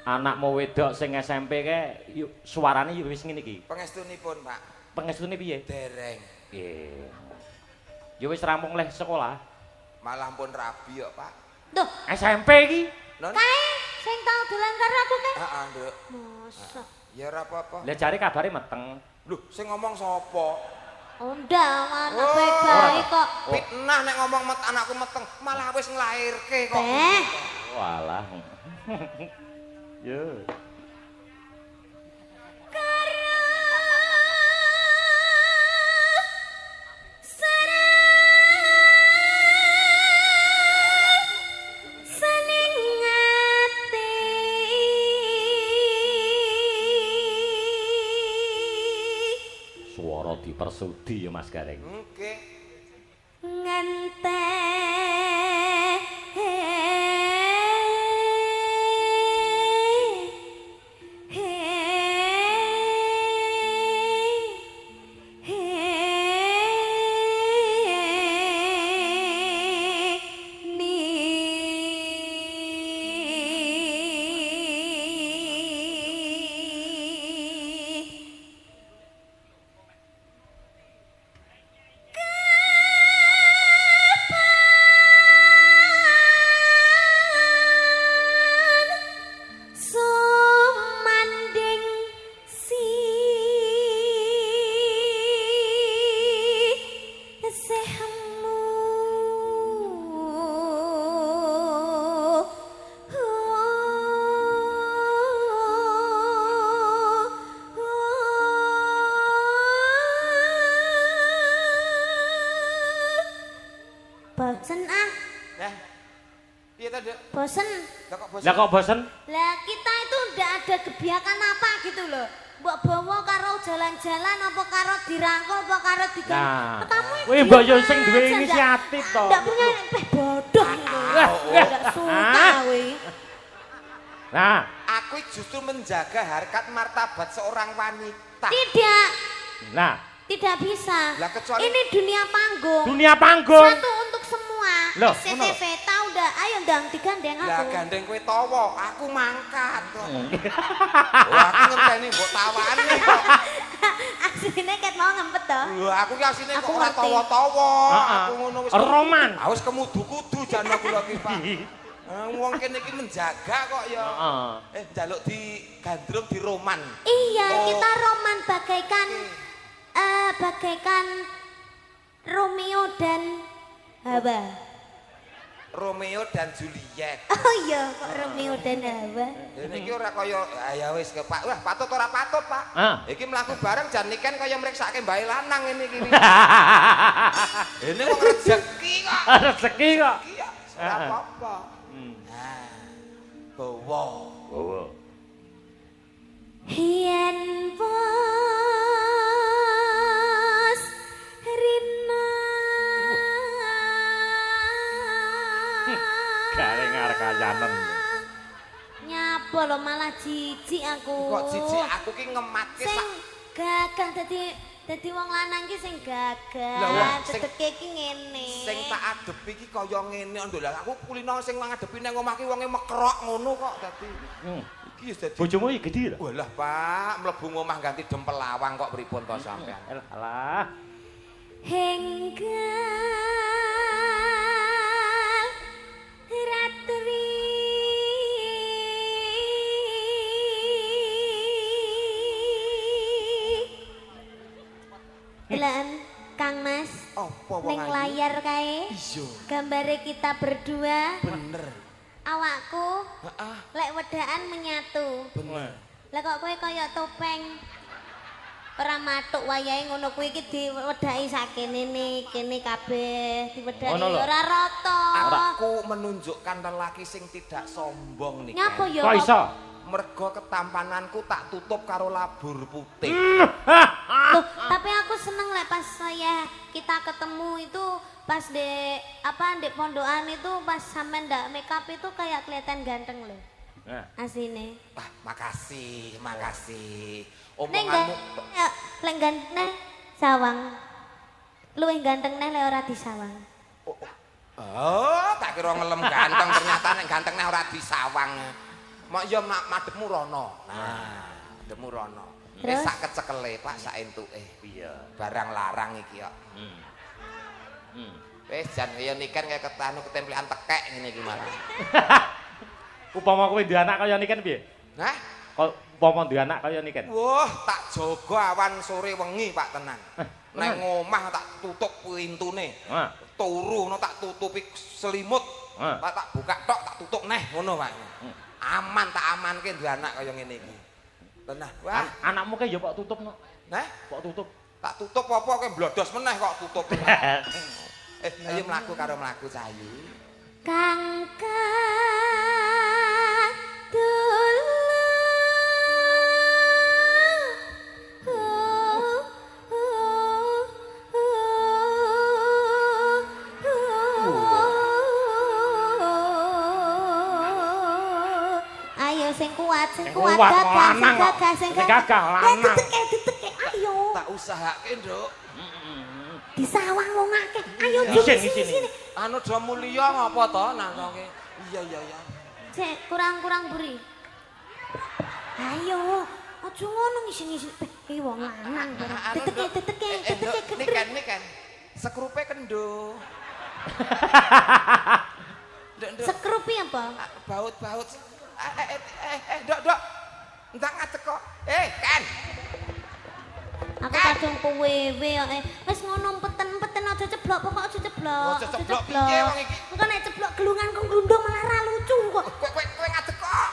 Anakmu wedok sing SMP ke suarane wis ngene iki. Pangestunipun, Pak. Pengestune piye? Dereng. Nggih. Ya wis rampung leh sekolah. Malah pun rabi kok, Pak. Duh, SMP iki. kae sing tau dolan karo aku kae. Heeh, Nduk. Mosok. Ya ora apa-apa. Lah jare kabare meteng. Lho, sing ngomong sapa? Undang anak baik-baik kok. Fitnah nek ngomong anakku meteng, malah wis nglairke kok. Walah. Yo. Suara dipersudi ya Mas Gareng. Nggih. Bosen ah. Nah. Iya tadi. Bosen. Lah kok bosen? Lah kita itu udah ada kebiakan apa gitu loh. Mbok bawa karo jalan-jalan apa karo dirangkul apa karo Nah. Kamu Wih mbok yo sing duwe inisiatif to. Ndak punya bodoh gitu. Ndak suka kowe. Nah, aku justru menjaga harkat martabat seorang wanita. Tidak. Nah, tidak bisa. Lah kecuali ini dunia panggung. Dunia panggung. Satu untuk semua. Loh, CTV tahu dah. Ayo ndang digandeng aku. Lah gandeng kowe tawa, aku mangkat kok. Wah, aku ngenteni mbok tawani kok. Asline ket mau ngempet to. Lho, aku ki asline kok Aku ora ngerti. tawa-tawa. Aku ngono wis Roman. Wis kemudu-kudu jan aku lagi, Pak. Wong kene iki menjaga kok ya. Njaluk di gandrung di roman. Iya, kita roman bagaikan bagaikan Romeo dan Hawa. Romeo dan Juliet. Oh iya, kok Romeo dan Hawa. Ini iki ora kaya ya wis ke Pak. Wah, patut ora patut, Pak. Iki mlaku bareng jan niken kaya mriksake mbae lanang ngene iki. Ini wong rezeki kok. Rezeki kok. Iya, ora apa-apa. Nah. Bawa. Yen bos rina Gareng arek kayanen. Nyapa lo malah jijik aku. Kok jijik aku ki ngematke sing gagah dadi wong lanang ki sing gagah. Lah, teteke ki ngene. Sing tak adepi ki kaya ngene nduk. Lah aku kulino sing ngadepi nang omah ki wonge mekrok ngono kok dadi. Iki wis dadi. Bojomu iki gedhi lho. Walah, Pak, mlebu omah ganti dempel lawang kok pripun to sampean. Alah. Henggal ratri Delan Kang Mas. Apa wong ning ayu? layar kae. Iya. Gambare kita berdua. Bener. Awakku Heeh. lek wedaan menyatu. Bener. Lah kok kowe kaya topeng. Ora matuk wayahe ngono kuwi iki diwedhaki sakene kene kabeh diwedhaki ora rata. Aku menunjukkan lelaki sing tidak sombong nih. Nyapa ya? Kok iso? Mergo ketampananku tak tutup karo labur putih. Loh, tapi aku seneng lek pas kita ketemu itu pas di pondokan itu pas sampean ndak make up itu kayak kelihatan ganteng loh. Asine. Wah, makasih. Neng Omonganmu lek ganteng sawang. Luwih ganteng neh lek ora disawang. Oh, tak kira ngelem ganteng ternyata nek ganteng neh ora disawang. Mak ya madhepmu rono. Nah, madhepmu rono. Wis sak kecekele, Pak, sak entuke. Iya. Barang larang iki kok. Wis jan kaya niken kaya ketanu ketemplekan tekek ngene iki malah. Upama kowe duwe anak kaya niken piye? Hah? Kok upama duwe anak kaya niken? Wah, tak jaga awan sore wengi, Pak, tenan. Neng omah tak tutup pintune. Turu ngono tak tutupi selimut. Tak buka tok tak tutup neh ngono, Pak. Aman tak amanke duwe anak kaya ngene iki. Tenan. Wah, anakmu ke ya kok tutup no? Hah? Kok tutup? Tak tutup apa kowe blodos meneh kok tutup. Ayo mlaku karo mlaku sayu. Kang dulu ayo sing kuat gagah lanang diteke ayo Tak usahake, Nduk. disawang wong akeh ayo sini. Anu do mulya ngapa to nangke? Iya. Cek kurang buri. Ayo, aja ngono ngisi-ngisi. Iki wong lanang barang. Teteke. Niken. Sekrupe kendo. Sekrupi apa? Baut. Dok. Entar ngadeg kok. Kan. Aku kadung kowewe kok. Wis ngono peten aja ceblok, pokok aja ceblok. Aja ceblok piye wong iki? Engko nek ceblok gelungan kok glundung malah ra lucu kok. Kowe ngadeg kok.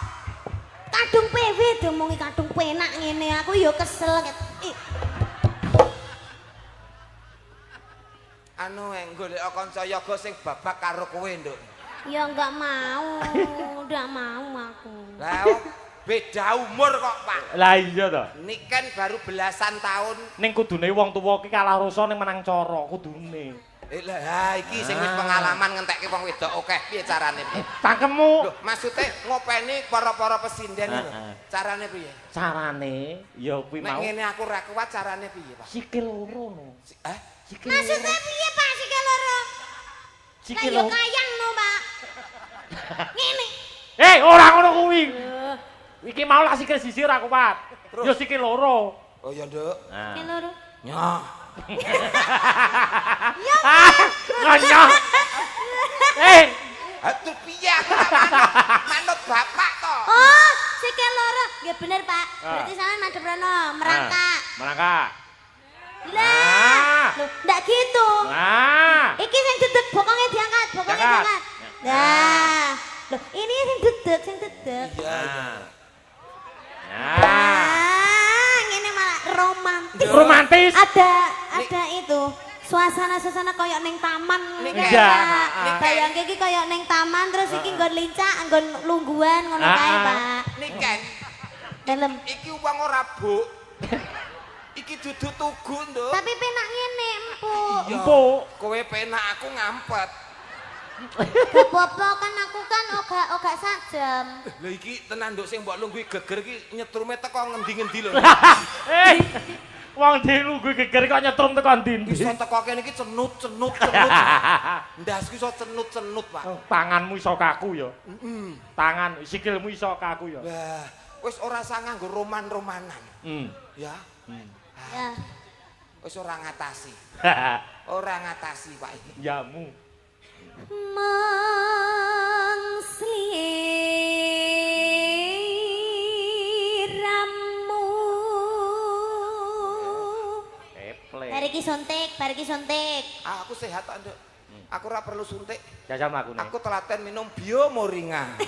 Kadung PW diomongi kadung penak ngene aku ya kesel. Anu golek kanca yoga sing babak karo kowe, Nduk. Ya enggak mau, udah mau aku. Lah beda umur kok, Pak. Lah iya to. Niken baru belasan tahun. Ning kudune wong tuwa ki kalah rasa ning menang cara kudune. Lah iki sing wis pengalaman ngentekke wong wedok akeh piye carane piye? Cangkemmu. Lho, maksude ngopeni para-para pesinden lho. Carane piye? Carane ya kuwi Nek mau. ngene aku ra kuat carane piye, Pak? Sikil loro no. Sikil. Maksudnya piye Pak sikil loro? Sikil loro. Kayang no, Pak. Ngene. Ora ngono kuwi. Iki mau lah sikil siji ora kuat. Ya sikil loro. Oh ya, Nduk. Sikil loro. Nyah. Ya. Ngono. Atuh piye aku manut bapak to. Oh, sikil loro. Ya bener, Pak. Berarti sampean madhep rono, merangkak. Merangkak. Lah, lho, ndak gitu. Nah. Iki sing dedeg bokongnya diangkat, diangkat. Nah. Loh, ini sing dedeg. Iya. Ah, ngene malah romantis. Romantis. Ada itu. Suasana koyo ning taman ngene kae. Iya. Bayangke iki koyo ning taman terus iki nggon lincak, nggon lungguhan ngono kae, Pak. Niken. Dalem. Iki wong ora buk. Iki dudu tugu, Nduk. Tapi penak ngene, empuk. Empuk. Kowe penak aku ngampet. Apa-apa kan aku kan ogak sajam. Lha iki tenan Nduk sing mbok lungguhi geger iki nyetrume teko ngendi-ngendi lho. Wong dilungguh geger kok nyetrum teko ndi-ndi. Iso teko kene iki cenut. Ndasku iso cenut, Pak. Tanganmu iso kaku ya. Tangan, sikilmu iso kaku ya. Wah, wis ora usah nganggo roman-romanan. Ya. Ya. Wis ora ngatasi. Ora ngatasi, Pak iki. Yamu. Sliramu. Bar iki suntik. Aku sehat kok, Nduk. Aku ora perlu suntik. Jajal mlakune. Aku telaten minum biomoringa.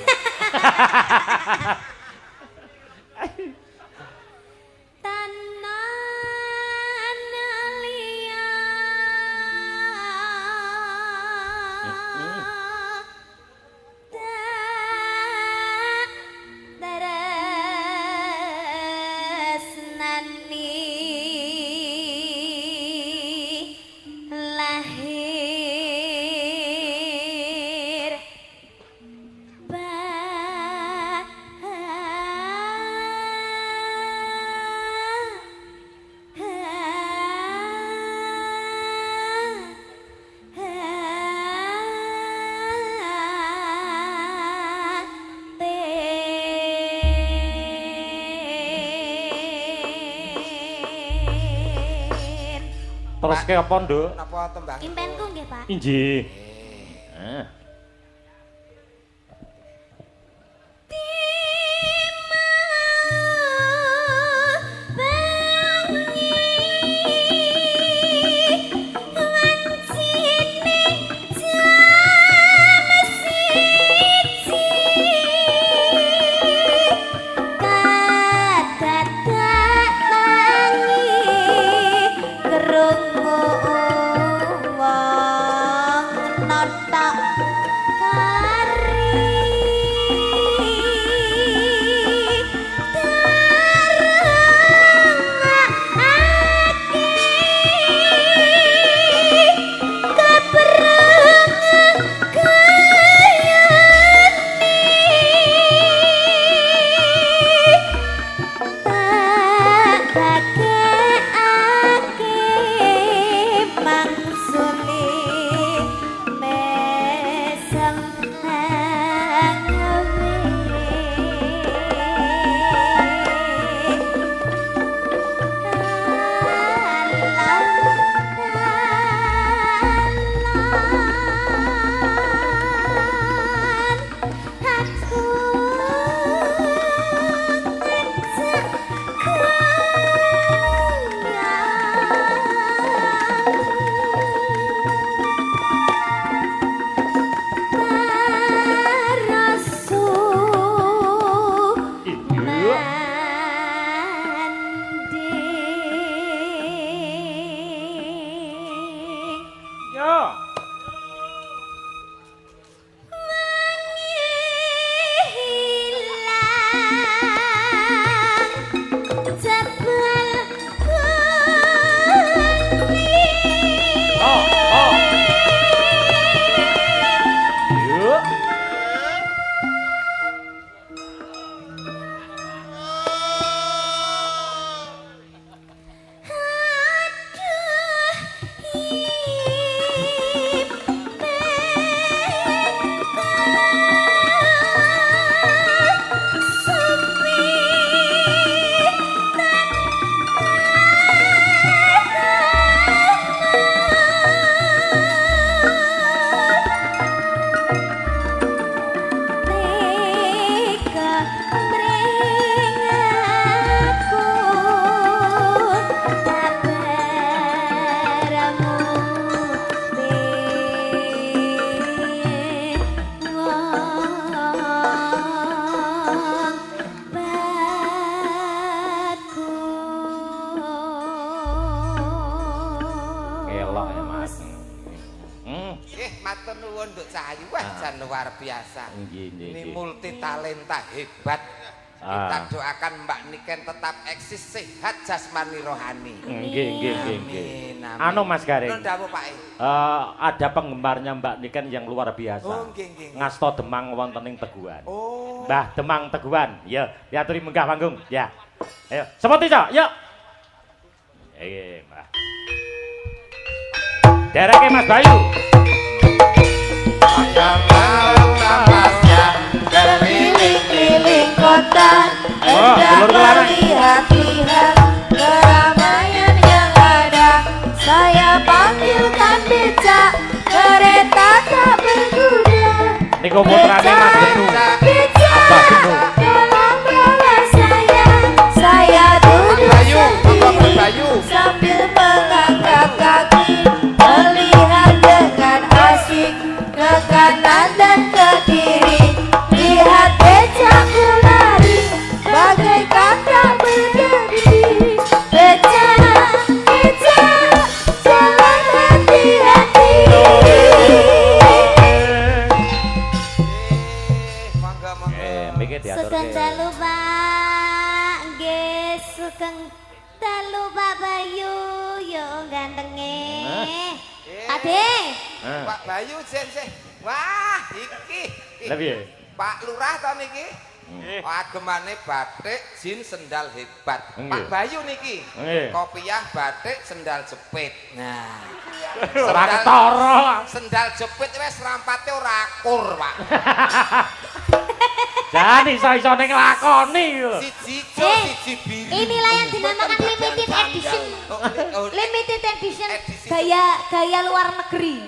Terus ke apa, Nduk? Napa tembang? Impenku nggih, Pak. Injih. Wong notok Yo. Luar biasa. Ini multi talenta hebat. Kita doakan Mbak Niken tetap eksis sehat jasmani rohani. Nggih. Anu Mas Garing. Ada penggemarnya Mbak Niken yang luar biasa. Oh, nggih. Ngasta Demang wonten ing Teguhan. Oh. Mbah Demang Teguhan. Ya, diaturi menggah panggung. Ya. Ayo, seperti itu. Yuk. Mbah. Dereke Mas Bayu. Keliling-keliling kota, hendak melihat-lihat keramaian yang ada. Saya panggilkan becak, kereta tak berkuda. Niku putrane Mas Benu. Becak, tolong bawa saya duduk sambil mengangkat kaki, melihat dengan asik ke kanan dan ke kiri. Lihat becakku lari bagaikan tak berdiri. Becak, jalan hati-hati. Sugeng dalu Pak, nggih sugeng dalu Pak Bayu, yo gantenge. Ade. Pak Bayu sih. Wah, iki. Lah piye? Pak Lurah ta niki? Agemane batik, jin, sendal hebat. Pak Bayu niki. Kopiah, batik, sendal jepit. Nah. Ora ketara. Sendal jepit wis rampate ora akur, Pak. Jan iso-isone nglakoni lho. Siji hijau, siji biru. Inilah yang dinamakan limited edition. Limited edition gaya luar negeri.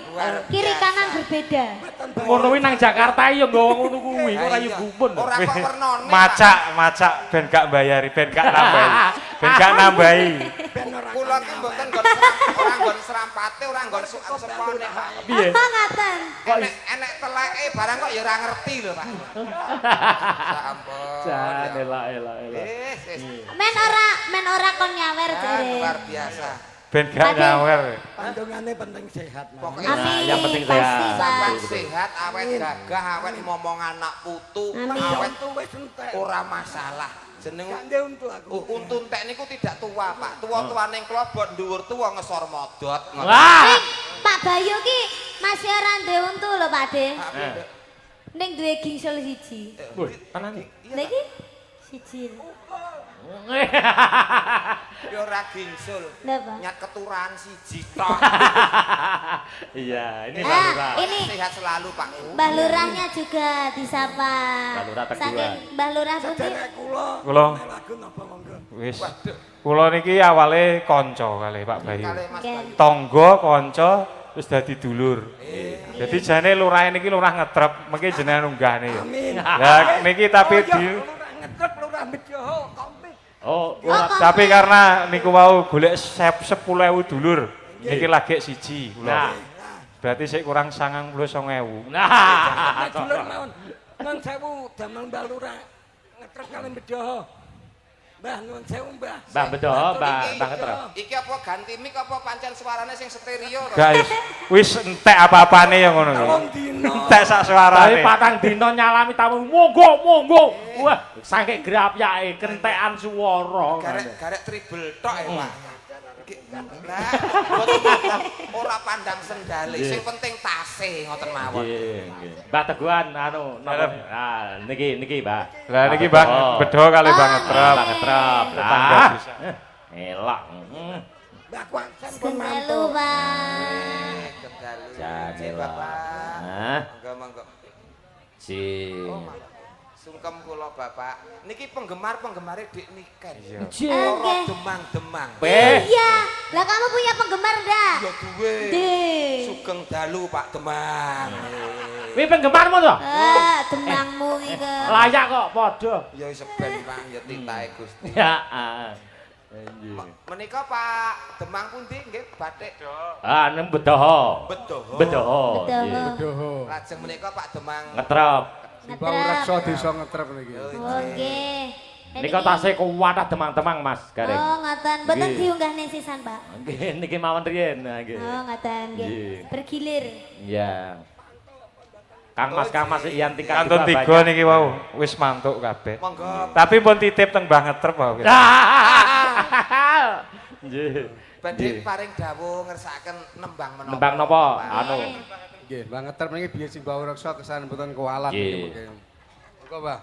Kiri kanan berbeda. Ngono kuwi nang Jakarta ya nggawa ngono kuwi, ora yo gumun. Ora kok wernane. Macak ben gak bayari, ben gak nambahi. Ben gak nambahi. Kula ki mboten ora nggon serampate, ora nggon sepone, Pak. Piye? Apa ngaten? Enek teleke barang kok ya ora ngerti lho, Pak. Sampun. Jan elak. Men ora kon nyawer jare. Luar biasa. Ben gak nyawer. Pandungane penting sehat, Mas. Pokoknya yang penting sehat. sampean sehat, awet gagah, awet ngomong anak putu, awet Wis entek. ora masalah. Jeneng Kande untuk aku. untu entek niku tidak tua, Pak. Tua-tuane klobok dhuwur tuwa ngesor modot. Wah. Pak Bayu ki masih ora ndek untu lho, Pak De. Ning duwe gingsul siji. Wih, tenan. Niki siji. Ya ora gingsul. Lha, Pak. Nyat keturunan siji tok. Iya, ini Mbah Lurah. Ini Sehat selalu, Pak. Mbah Lurahnya juga disapa. Mbah Lurah Teguhan. Saking Mbah Lurah pundi? Derek kula. Kula Lagu napa monggo. wis. Kula niki awale kanca kali Pak Bayu. Kalih Mas Oke. Bayu. Tangga kanca terus dadi dulur. Jadi jane lurah niki lurah ngetrep, mengki jenengan unggahne ya. Amin. Lah niki tapi di Lurah ngetrep lurah Bejoho komplit. Oh, tapi karena niku wau golek 10.000 dulur. Niki lagi siji nah. kula. Berarti sik kurang 99.000. Nah. Dulur mawon. Nang 1000 damel Mbak Lurah ngetrep kalih Bejoho. Mbah nuwun sewu Mbah. Mbah bedo, Mbah ngetrep. Iki apa ganti mic apa pancen suarane sing stereo to? Guys, wis entek apa-apane ya ngono. Telung dino. Entek sak Tapi suarane. patang dino nyalami tamu monggo monggo. Wah, saking grapyake kentekan swara. Garek triple tok ya, Pak. Lah, mboten ora pandang sendale, sing penting tase ngoten mawon. Nggih. Mbah Teguhan anu napa? Ah, niki, Mbah. Lah niki Bang bedo kali Bang ngetrep. Mbah ngetrep. Tetangga Lah. bisa. Elak. Mbah kuangsan pun Kendelu, mantuk. Pak. Kendali. Jadi, Bapak. Hah? Monggo. Si. Oh, sungkem kula Bapak. Niki penggemar-penggemare Dik Niken. Ji. Loro demang-demang. Iya. Lah kamu punya penggemar dah? Ya duwe. Deh. Sugeng dalu Pak Demang. Kuwi penggemarmu to? Demangmu iki. Layak kok padha. Ya wis ben Pak, ya titahe Gusti. Ya. Menika Pak Demang pundi nggih batik. Ah, nang Bedoho. Bedoho. Bedoho. Bedoho. Lajeng menika Pak Demang Ngetrep. Bang reksa desa ngetrep niki. Oh nggih. Nika tasih kuwatah demang-demang Mas Gareng. Oh ngoten, mboten Nggih. diunggah ning sisan, Pak. Nggih, niki mawon riyen. Nah, nggih. Oh ngoten nggih. Nggih. Bergilir. Iya. Kang Mas Iyan tingkat Kantun juga 3 niki wau wis mantuk kabeh. monggo Tapi pun titip teng Mbah ngetrep wae. Nggih. badhe paring dawuh ngersakaken nembang menapa. Nembang napa? Anu. Nggih, Bang ngetrep niki biyen sing bawa reksa kesan mboten kualat Nggih. niki. Monggo, Mbah.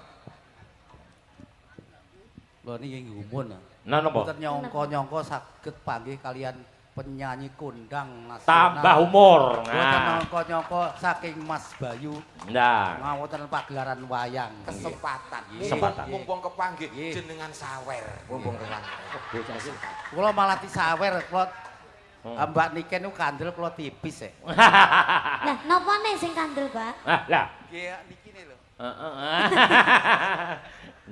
Lho niki ngumun. Nah napa? Mboten nyangka-nyangka saged panggih kalian penyanyi kondang nasional. Tambah umur. Mboten Nah. nyangka-nyangka saking Mas Bayu Nah. ngawonten pagelaran wayang. Kesempatan. Kesempatan. Mumpung kepanggih Nggih. jenengan sawer. Mumpung kepanggih. Kula malah disawer kula Mbak Niken niku kandel kula tipis e. Lah napa nih sing kandel, Pak? Ah, lah. Nggih niki lho. Heeh.